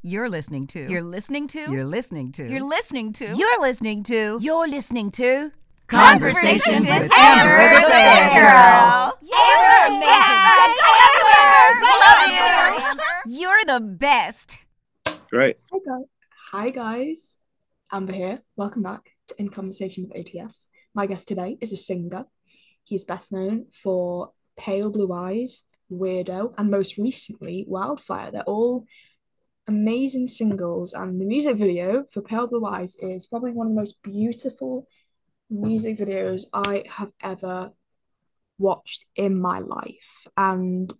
You're listening to. You're listening to. You're listening to. You're listening to. You're listening to. You're listening to. Conversations with Amber the Bear Girl. You're amazing. I love you. You're the best. Great. Hi guys, Amber here. Welcome back to In Conversation with ATF. My guest today is a singer. He's best known for Pale Blue Eyes, Weirdo, and most recently Wildfire. They're all amazing singles, and the music video for Pale Blue Eyes is probably one of the most beautiful music videos I have ever watched in my life. And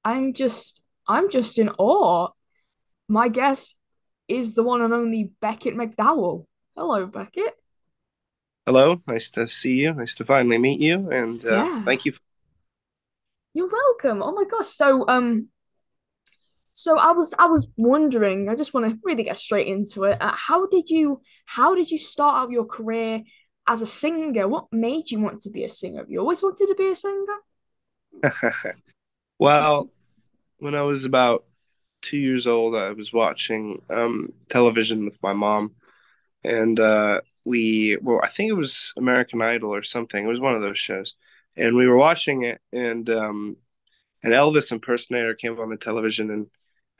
I'm just in awe. My guest is the one and only Beckett McDowell. Hello, Beckett. Hello. Nice to see you. Nice to finally meet you. And thank you. You're welcome. Oh my gosh. So I was wondering. I just want to really get straight into it. How did you start out your career as a singer? What made you want to be a singer? Have you always wanted to be a singer? Well, when I was about 2 years old, I was watching television with my mom, and I think it was American Idol or something. It was one of those shows, and we were watching it, and an Elvis impersonator came on the television, and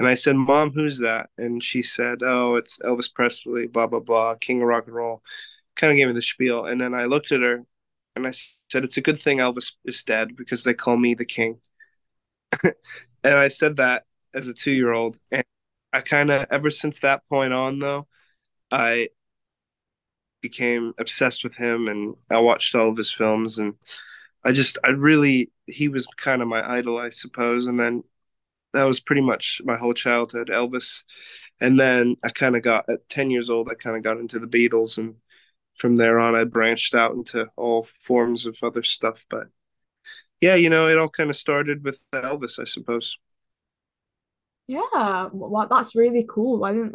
I said, "Mom, who's that?" And she said, "Oh, it's Elvis Presley, blah blah blah, King of Rock and Roll." Kind of gave me the spiel, and then I looked at her, and I said, "It's a good thing Elvis is dead because they call me the king." And I said that as a 2-year-old, and I kind of, ever since that point on, though, I became obsessed with him, and I watched all of his films, and he was kind of my idol, I suppose. And then that was pretty much my whole childhood, Elvis. And then I kind of got, at 10 years old, I kind of got into the Beatles, and from there on, I branched out into all forms of other stuff. But yeah, it all kind of started with Elvis, I suppose. Yeah, well, that's really cool. I didn't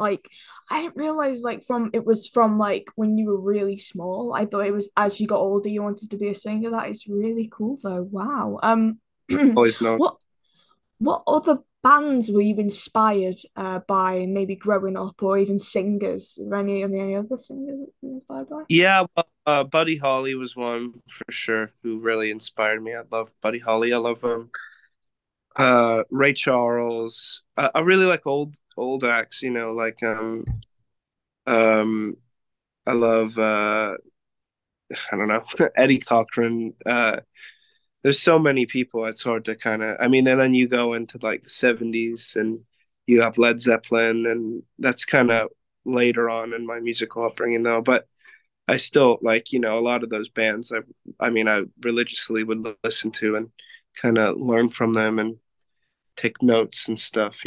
realize it was from like when you were really small. I thought it was as you got older you wanted to be a singer. That is really cool though. Wow. Always known. What other bands were you inspired by maybe growing up, or even singers? Are there any other singers that you were inspired by? Yeah, well, Buddy Holly was one for sure who really inspired me. I love Buddy Holly. I love Ray Charles. I really like old acts, like um I love I don't know, Eddie Cochran. There's so many people, it's hard to kind of, I mean, and then you go into like the 70s, and you have Led Zeppelin, and that's kind of later on in my musical upbringing though. But I still like, a lot of those bands I religiously would listen to and kind of learn from them and take notes and stuff.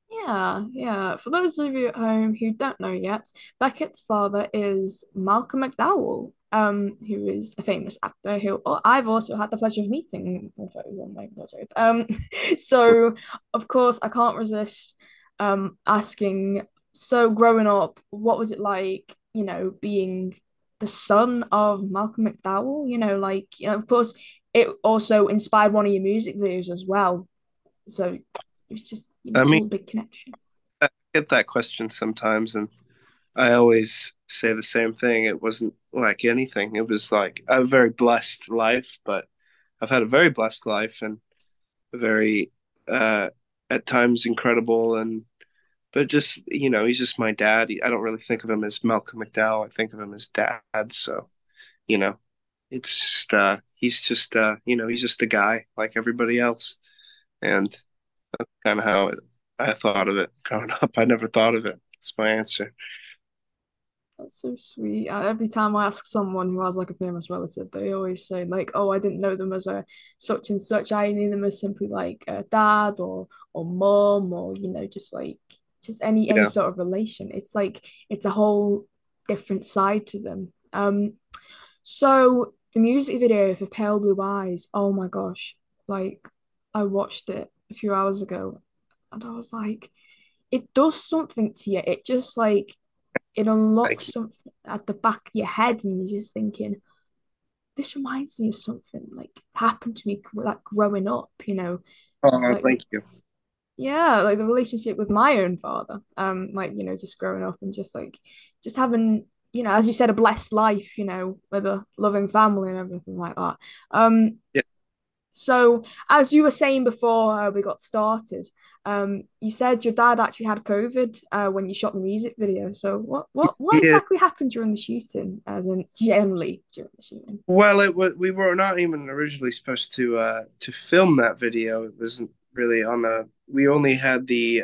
Yeah. For those of you at home who don't know yet, Beckett's father is Malcolm McDowell, who is a famous actor who I've also had the pleasure of meeting in photos on my wardrobe. So of course I can't resist asking. So growing up, what was it like, being the son of Malcolm McDowell? Of course, it also inspired one of your music videos as well. So it was just, I it's mean, all a big connection. I get that question sometimes, and I always say the same thing. It wasn't like anything. It was like a very blessed life, but I've had a very blessed life, and a very, at times, incredible. And but just, he's just my dad. I don't really think of him as Malcolm McDowell. I think of him as dad. So, you know, it's just he's just a guy like everybody else. And that's kind of how I thought of it growing up. I never thought of it. That's my answer. That's so sweet. Every time I ask someone who has like a famous relative, they always say like, "Oh, I didn't know them as a such and such. I knew them as simply like a dad or mom, or just any Yeah. sort of relation." It's like it's a whole different side to them. So the music video for Pale Blue Eyes, oh my gosh, like I watched it a few hours ago, and I was like, it does something to you. It just like it unlocks Thank you. something at the back of your head, and you're just thinking, this reminds me of something like happened to me like growing up, Oh, like thank you. Yeah, like the relationship with my own father. Like, just growing up and just having, as you said, a blessed life, with a loving family and everything like that. Um, Yeah, so as you were saying before we got started, you said your dad actually had COVID when you shot the music video. So what yeah. exactly happened during the shooting, as in generally during the shooting? Well, it was we were not even originally supposed to film that video. It wasn't really on the. We only had the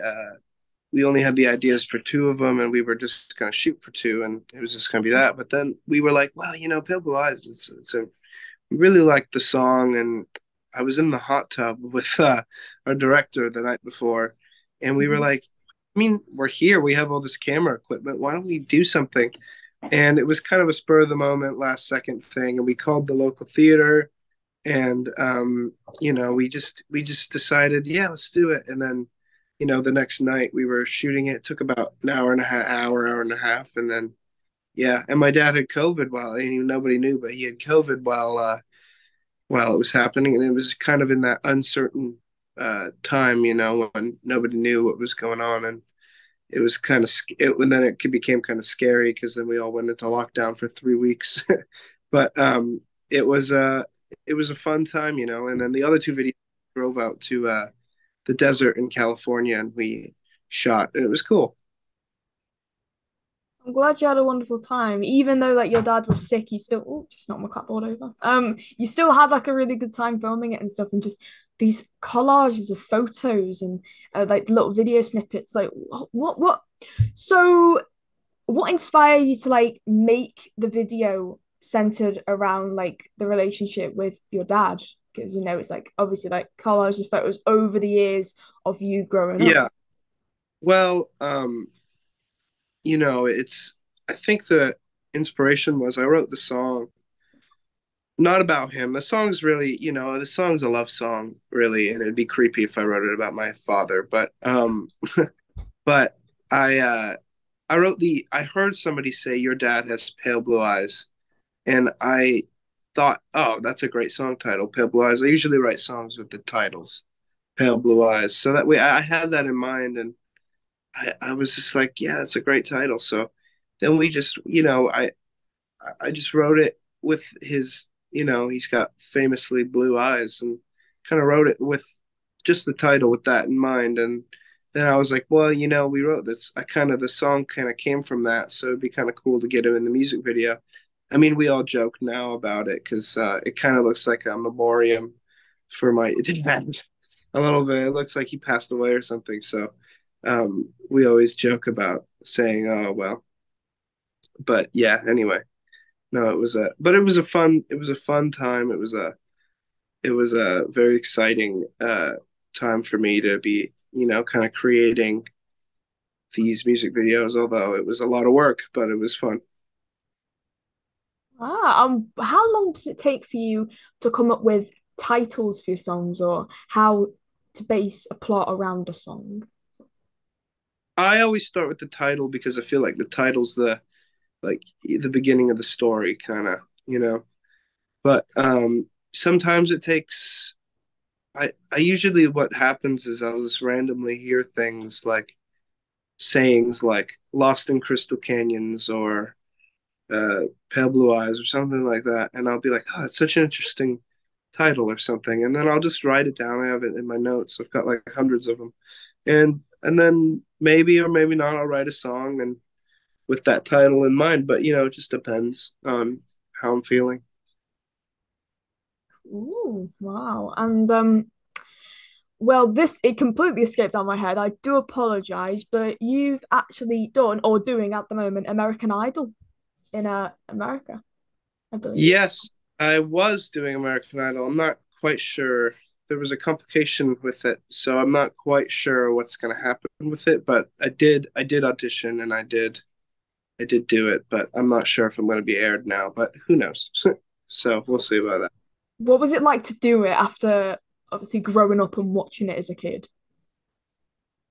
ideas for two of them, and we were just going to shoot for two, and it was just going to be that. But then we were like, well, Pale Blue Eyes. It's a we really liked the song, and I was in the hot tub with our director the night before, and we were Mhm. like, I mean, we're here, we have all this camera equipment. Why don't we do something? And it was kind of a spur of the moment, last second thing, and we called the local theater, and we just decided, yeah, let's do it. And then, the next night we were shooting it. It took about an hour and a half, and then yeah, and my dad had COVID and nobody knew, but he had COVID while it was happening, and it was kind of in that uncertain time, when nobody knew what was going on, and it was kind of and then it became kind of scary because then we all went into lockdown for 3 weeks, but it was a fun time, and then the other two videos drove out to the desert in California and we shot, and it was cool. I'm glad you had a wonderful time, even though like your dad was sick. You still, just knocked my clapboard over. You still had like a really good time filming it and stuff, and just these collages of photos and like little video snippets. Like what? So, what inspired you to like make the video centered around like the relationship with your dad? Because it's like obviously like collages of photos over the years of you growing up. Yeah, well, it's I think the inspiration was I wrote the song not about him. The song's really, the song's a love song, really, and it'd be creepy if I wrote it about my father. But I I heard somebody say your dad has pale blue eyes, and I thought, oh, that's a great song title, Pale Blue Eyes. I usually write songs with the titles, Pale Blue Eyes, so that way I had that in mind, and I was just like, yeah, that's a great title. So then we just, I just wrote it with his, he's got famously blue eyes, and kind of wrote it with just the title with that in mind. And then I was like, well, we wrote this. The song kind of came from that. So it'd be kind of cool to get him in the music video. I mean, we all joke now about it because it kind of looks like a memoriam for my dad a little bit. It looks like he passed away or something. So we always joke about saying, oh, well, but yeah, anyway. No, it was a fun time. It was a very exciting time for me to be, kind of creating these music videos, although it was a lot of work, but it was fun. How long does it take for you to come up with titles for your songs or how to base a plot around a song? I always start with the title because I feel like the title's the beginning of the story, kind of, But sometimes it takes. I usually what happens is I'll just randomly hear things like sayings like "Lost in Crystal Canyons" or "Pale Blue Eyes" or something like that, and I'll be like, "Oh, that's such an interesting title" or something, and then I'll just write it down. I have it in my notes. I've got like hundreds of them, and then maybe or maybe not, I'll write a song and with that title in mind. But it just depends on how I'm feeling. Ooh, wow. And well, this it completely escaped out of my head. I do apologize, but you've actually done or doing at the moment American Idol in America, I believe. Yes, I was doing American Idol. I'm not quite sure. There was a complication with it, so I'm not quite sure what's going to happen with it. But I did audition and I did do it, but I'm not sure if I'm going to be aired now. But who knows? So we'll see about that. What was it like to do it after obviously growing up and watching it as a kid?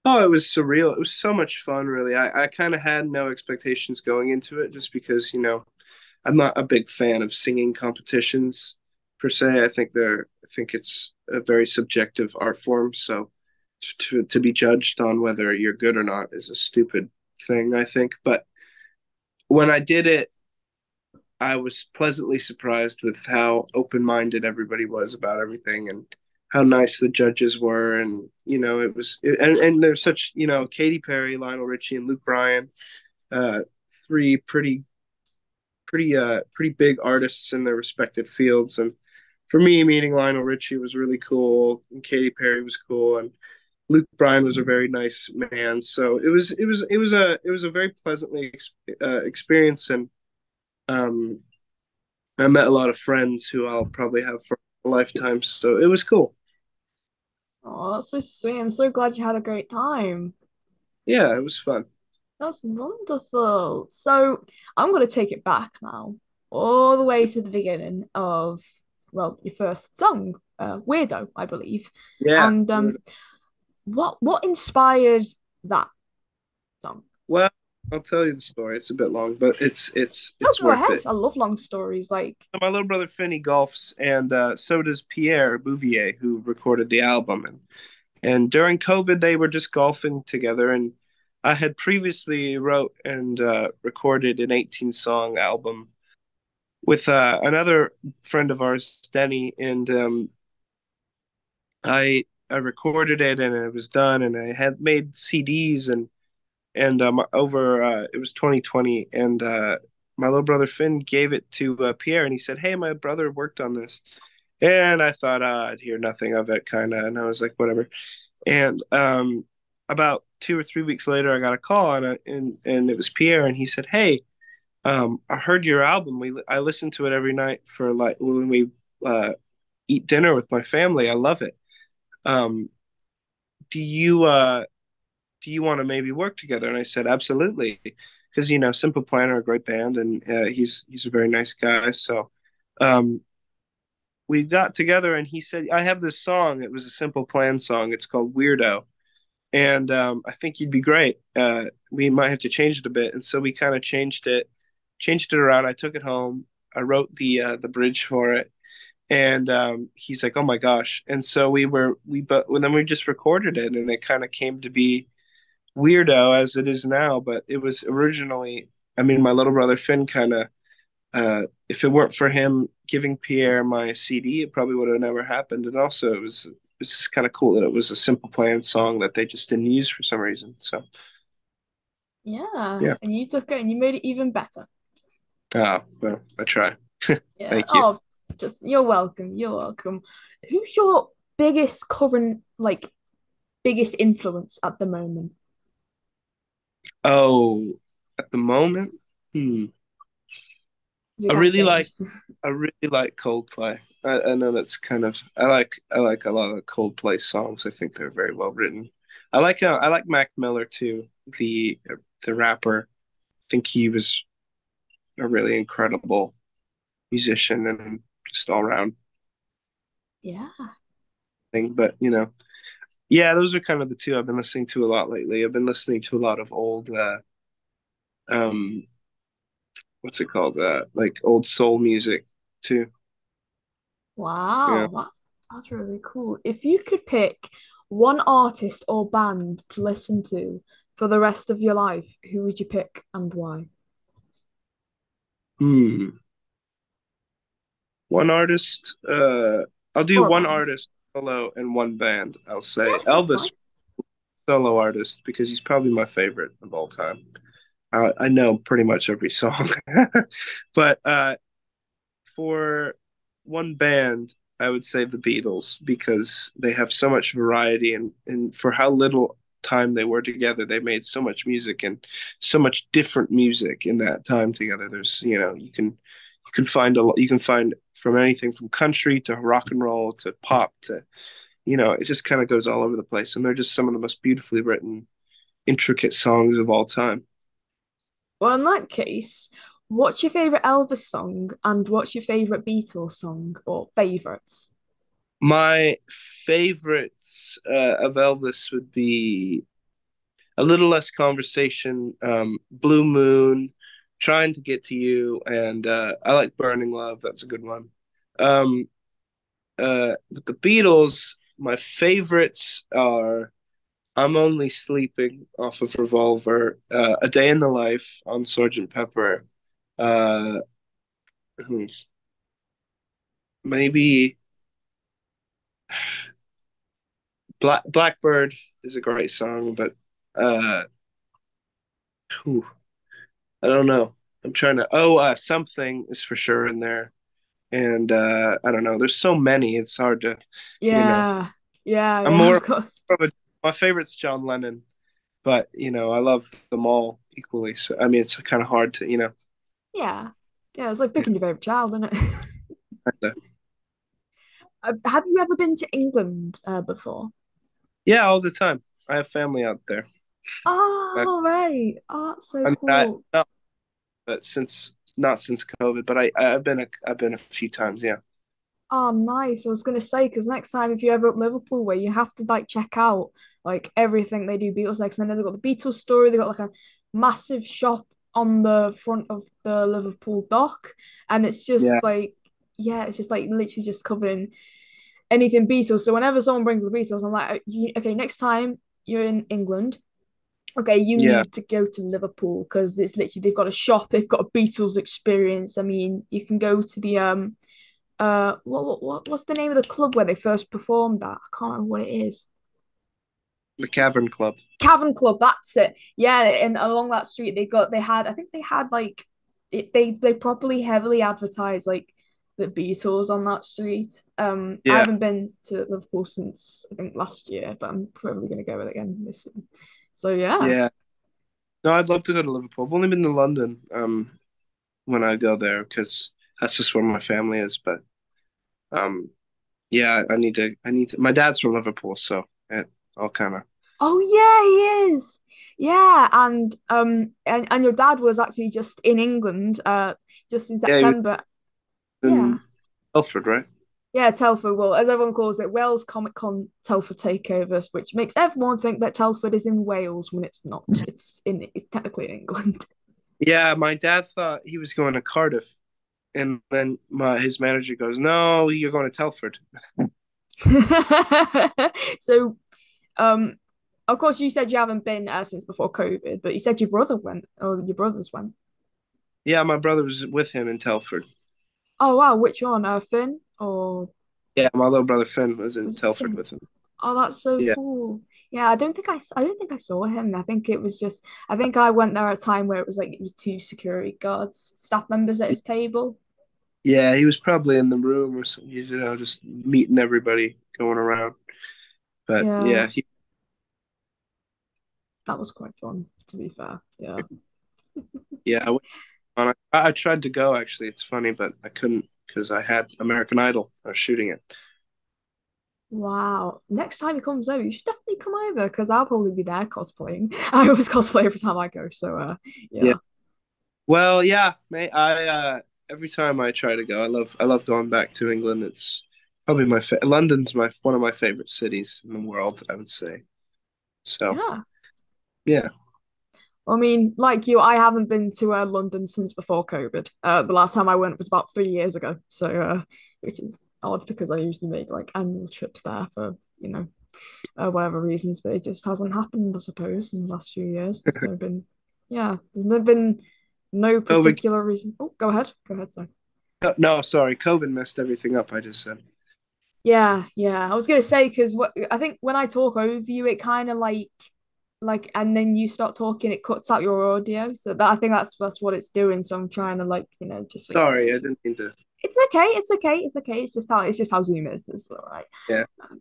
Oh, it was surreal. It was so much fun, really. I kind of had no expectations going into it just because, I'm not a big fan of singing competitions per se. I think it's a very subjective art form. So to be judged on whether you're good or not is a stupid thing, I think. But when I did it, I was pleasantly surprised with how open-minded everybody was about everything and how nice the judges were. And and there's such, Katy Perry, Lionel Richie, and Luke Bryan, uh, three pretty big artists in their respected fields. And for me, meeting Lionel Richie was really cool, and Katy Perry was cool, and Luke Bryan was a very nice man. So it was a very pleasantly experience. And um, I met a lot of friends who I'll probably have for a lifetime. So it was cool. Oh, that's so sweet. I'm so glad you had a great time. Yeah, it was fun. That's wonderful. So I'm going to take it back now, all the way to the beginning of, well, your first song, Weirdo, I believe. Yeah. And what inspired that song? Well, I'll tell you the story. It's a bit long, but No, it's go worth ahead. it. I love long stories. Like, My little brother Finney golfs, and so does Pierre Bouvier, who recorded the album. And during COVID, they were just golfing together. And I had previously wrote and recorded an 18-song album with another friend of ours, Denny, and I recorded it, and it was done, and I had made CDs, and over it was 2020, and my little brother Finn gave it to Pierre, and he said, "Hey, my brother worked on this," and I thought I'd hear nothing of it, kind of, and I was like, whatever. And about 2 or 3 weeks later, I got a call, and it was Pierre, and he said, "Hey, I heard your album. I listen to it every night for like when we uh, eat dinner with my family. I love it. Um, do you want to maybe work together?" And I said, absolutely, because Simple Plan are a great band, and he's a very nice guy. So um, we got together, and he said, I have this song. It was a Simple Plan song. It's called Weirdo, and I think you'd be great. We might have to change it a bit, and so we kind of changed it around. I took it home. I wrote the bridge for it, and he's like, "Oh my gosh!" And so but then we just recorded it, and it kind of came to be Weirdo as it is now. But it was originally, I mean, my little brother Finn kind of, if it weren't for him giving Pierre my CD, it probably would have never happened. And also, it was just kind of cool that it was a Simple Plan song that they just didn't use for some reason. So yeah, yeah. and you took it and you made it even better. Well, I try. Yeah. Thank you. Oh, just you're welcome. You're welcome. Who's your biggest current, like, biggest influence at the moment? Oh, at the moment, hmm. Is it I gonna really like change? I really like Coldplay. I know that's kind of I like a lot of Coldplay songs. I think they're very well written. I like Mac Miller too, the rapper. I think he was a really incredible musician and just all around Yeah. thing. But yeah, those are kind of the two I've been listening to a lot lately. I've been listening to a lot of old um what's it called? Like old soul music too. Yeah. Wow, that's really cool. If you could pick one artist or band to listen to for the rest of your life, who would you pick and why? Hmm. One artist. I'll do Or a one band? artist solo and one band. I'll Yeah, say that's fine. Elvis solo artist because he's probably my favorite of all time. I know pretty much every song, but for one band, I would say the Beatles because they have so much variety, and for how little time they were together, they made so much music and so much different music in that time together. There's, you can find a lot, you can find from anything from country to rock and roll to pop to, it just kind of goes all over the place. And they're just some of the most beautifully written, intricate songs of all time. Well, in that case, what's your favorite Elvis song and what's your favorite Beatles song or favorites? My favorites of Elvis would be A Little Less Conversation, Blue Moon, Trying to Get to You, and I like Burning Love. That's a good one. With the Beatles, my favorites are I'm only sleeping off of Revolver. A Day in the Life on Sergeant Pepper. Uh, hmm, maybe Blackbird is a great song, but uh, whew, I don't know. I'm trying to. Oh, Something is for sure in there, and I don't know. There's so many. It's hard to, you know. Yeah, yeah, I'm yeah, of more course. of a. My favorite's John Lennon, but I love them all equally. So I mean, it's kind of hard to, Yeah, yeah, it's like yeah, picking your favorite child, isn't it? kinda. Have you ever been to England before? Yeah, all the time. I have family out there. I, Oh, right. Oh, that's so I mean, cool. not but since not since COVID, but I've been a few times. Yeah, Oh, nice. I was gonna say because next time if you're ever up Liverpool, where you have to like check out like everything they do Beatles next. I know they've got the Beatles story. They've got like a massive shop on the front of the Liverpool dock, and it's yeah, just like yeah, it's just like literally just covering anything Beatles. So whenever someone brings the Beatles, I'm like, okay, next time you're in England, okay, you yeah. need to go to Liverpool because it's literally they've got a shop, they've got a Beatles experience. I mean, you can go to the what's the name of the club where they first performed that? I can't remember what it is. The Cavern Club. Cavern Club, that's it. Yeah, and along that street they had I think they had like they properly heavily advertised like the Beatles on that street. I Yeah, haven't been to Liverpool since I think last year, but I'm probably gonna go again this year. So yeah. yeah. No, I'd love to go to Liverpool. I've only been to London. When I go there because that's just where my family is. But um, yeah, I need to. My dad's from Liverpool, so I'll kind of. Oh yeah, he is. Yeah, and your dad was actually just in England just in Yeah, he was September. Yeah. in Telford, right? Yeah, Telford. Well, as everyone calls it, Wales Comic Con Telford takeovers, which makes everyone think that Telford is in Wales when it's not. It's technically in England. Yeah, my dad thought he was going to Cardiff, and then his manager goes, "No, you're going to Telford." So, um, of course, you said you haven't been since before COVID, but you said your brother went, or your brothers went. Yeah, my brother was with him in Telford. Oh wow, which one? Finn or Yeah, my little brother Finn was in was it Telford Finn? with him. Oh, that's so Yeah, cool. Yeah, I don't think I saw him. I think it was just, I think I went there at a time where it was like, it was two security guards, staff members at his table. yeah, he was probably in the room or something, just meeting everybody going around. But Yeah, yeah, that was quite fun, to be fair. Yeah. yeah, I tried to go actually. It's funny, but I couldn't because I had American Idol. I was shooting it. Wow. Next time he comes over, you should definitely come over because I'll probably be there cosplaying. I always cosplay every time I go. So, Yeah. yeah. Well, yeah, mate. Every time I try to go, I love going back to England. It's probably London's my one of my favorite cities in the world, I would say. So Yeah. yeah. I mean, like you, I haven't been to London since before COVID. The last time I went was about 3 years ago. So, which is odd because I usually make like annual trips there for, whatever reasons, but it just hasn't happened, I suppose, in the last few years. Yeah, there's never been no COVID. particular reason. Oh, go ahead. Go ahead, sorry. No, sorry, COVID messed everything up. I just said. Yeah, yeah. I was gonna say because what I think when I talk over you, it kind of and then you start talking, it cuts out your audio. So that I think that's what it's doing. So I'm trying to just like Sorry, I didn't mean to. it's okay, it's okay, it's okay. It's just how Zoom is. It's all right. Yeah, Um,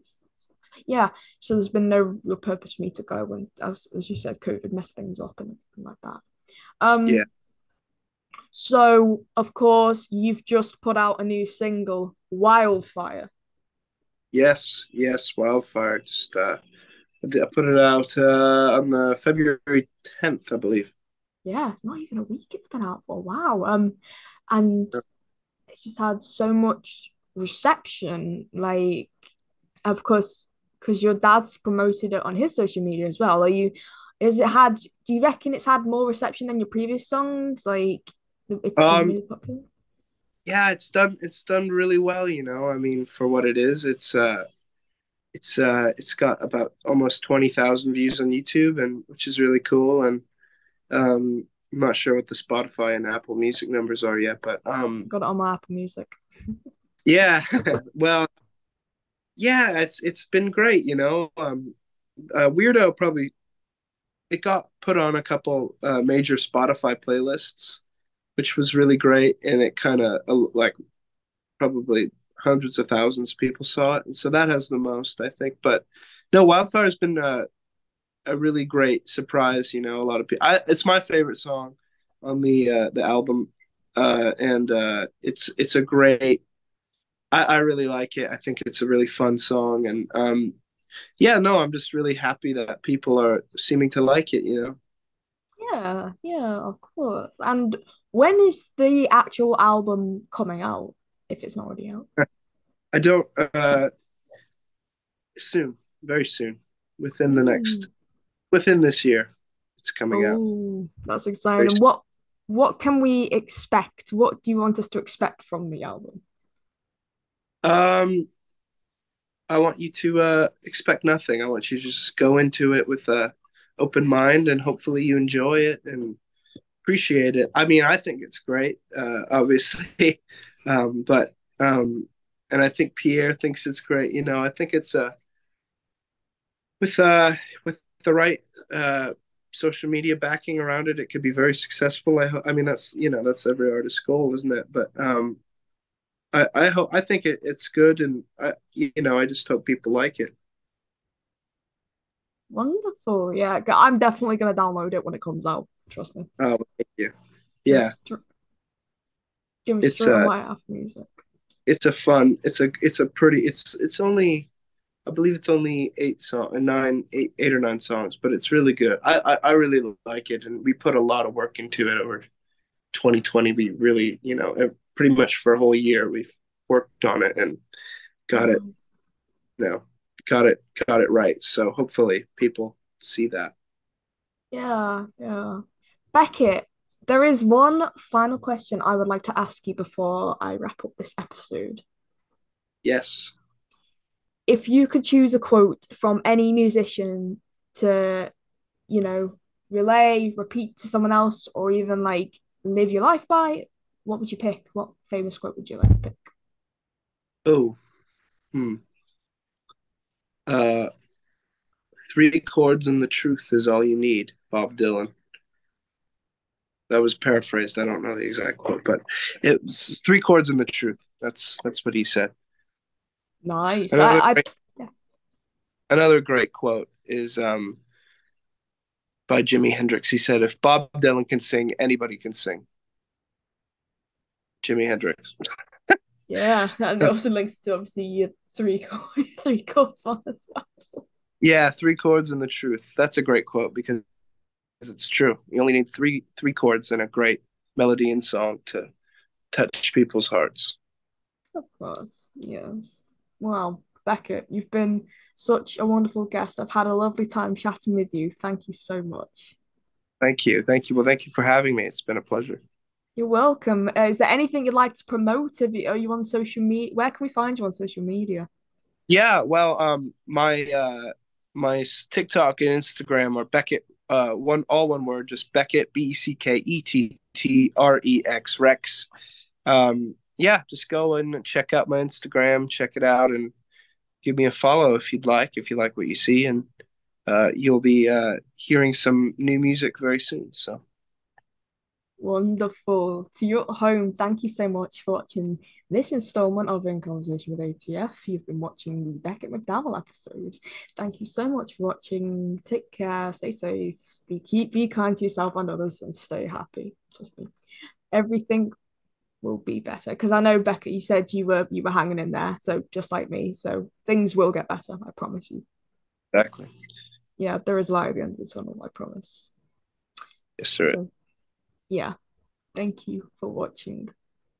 yeah. So there's been no real purpose for me to go when, as you said, COVID messed things up and everything like that. yeah. Um. So of course you've just put out a new single, Wildfire. Yes, yes. Wildfire. Just I put it out on the February 10th, I believe. Yeah, it's not even a week it's been out for. Wow. And it's just had so much reception. Like, of course, because your dad's promoted it on his social media as well. Do you reckon it's had more reception than your previous songs? Like, it's been Um, really popular? yeah, it's done really well. I mean, for what it is, it's it's got about almost 20,000 views on YouTube, and which is really cool. And I'm not sure what the Spotify and Apple Music numbers are yet, but Got it on my Apple Music. yeah, well, yeah, it's been great, you know. Weirdo probably it got put on a couple major Spotify playlists, which was really great, and it kind of like probably hundreds of thousands of people saw it, and so that has the most, I think. But no, Wildfire has been a really great surprise. You know, a lot of people. It's my favorite song on the album, and it's a great. I really like it. I think it's a really fun song, and yeah, no, I'm just really happy that people are seeming to like it. You know. Yeah, yeah, of course. And when is the actual album coming out, if it's not already out? I don't. Soon, very soon, within the Mm. next, within this year, it's coming out. Oh, that's Very exciting. soon. What can we expect? What do you want us to expect from the album? Um, I want you to expect nothing. I want you to just go into it with a open mind, and hopefully you enjoy it and appreciate it. I mean, I think it's great, obviously, but and I think Pierre thinks it's great. You know, I think it's a with the right social media backing around it, it could be very successful. I mean, that's that's every artist's goal, isn't it? But I hope I think it's good, and I just hope people like it. Wonderful. Yeah, I'm definitely gonna download it when it comes out. Trust me. Oh, thank you. Yeah, Just give me it's straight on my Apple Music. it's a fun. It's a pretty. It's only I believe it's only eight or nine songs, but it's really good. I really like it, and we put a lot of work into it over 2020. We really, pretty much for a whole year, we've worked on it and got it, Wow. you know, got it right. So hopefully people see that. Yeah, yeah. Beckett, there is one final question I would like to ask you before I wrap up this episode. Yes. If you could choose a quote from any musician to, you know, relay, repeat to someone else, or even like live your life by, what would you pick? What famous quote would you like to pick? Oh, hmm. Uh, three chords and the truth is all you need, Bob Dylan. That was paraphrased. I don't know the exact quote, but it was three chords and the truth. That's what he said. Nice. Another I great, another great quote is by Jimi Hendrix. He said, "If Bob Dylan can sing, anybody can sing." Jimi Hendrix. yeah, and it That's, also links to obviously your three chords one as well. yeah, three chords and the truth. That's a great quote because it's true. You only need three chords and a great melody and song to touch people's hearts. Of course, yes. Wow, Beckett, you've been such a wonderful guest. I've had a lovely time chatting with you. Thank you so much. Thank you. Thank you. Well, thank you for having me. It's been a pleasure. You're welcome. Is there anything you'd like to promote? Are you on social media? Where can we find you on social media? Yeah, well, my TikTok and Instagram are Beckett, one word, just Beckett, BecketTrex Rex. Yeah, just go and check out my Instagram, check it out, and give me a follow if you like what you see, and you'll be hearing some new music very soon. So Wonderful. To you at home, thank you so much for watching this installment of In Conversation with ATF. You've been watching the Beckett McDowell episode. Thank you so much for watching. Take care, stay safe, be kind to yourself and others, and stay happy. Trust me. Everything will be better. Because I know, Beckett, you said you were hanging in there, so just like me. So things will get better, I promise you. exactly, Yeah, there is light at the end of the tunnel, I promise. yes, sir. So yeah. Thank you for watching.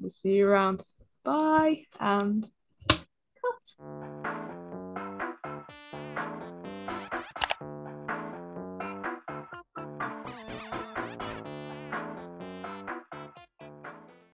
We'll see you around. Bye and cut.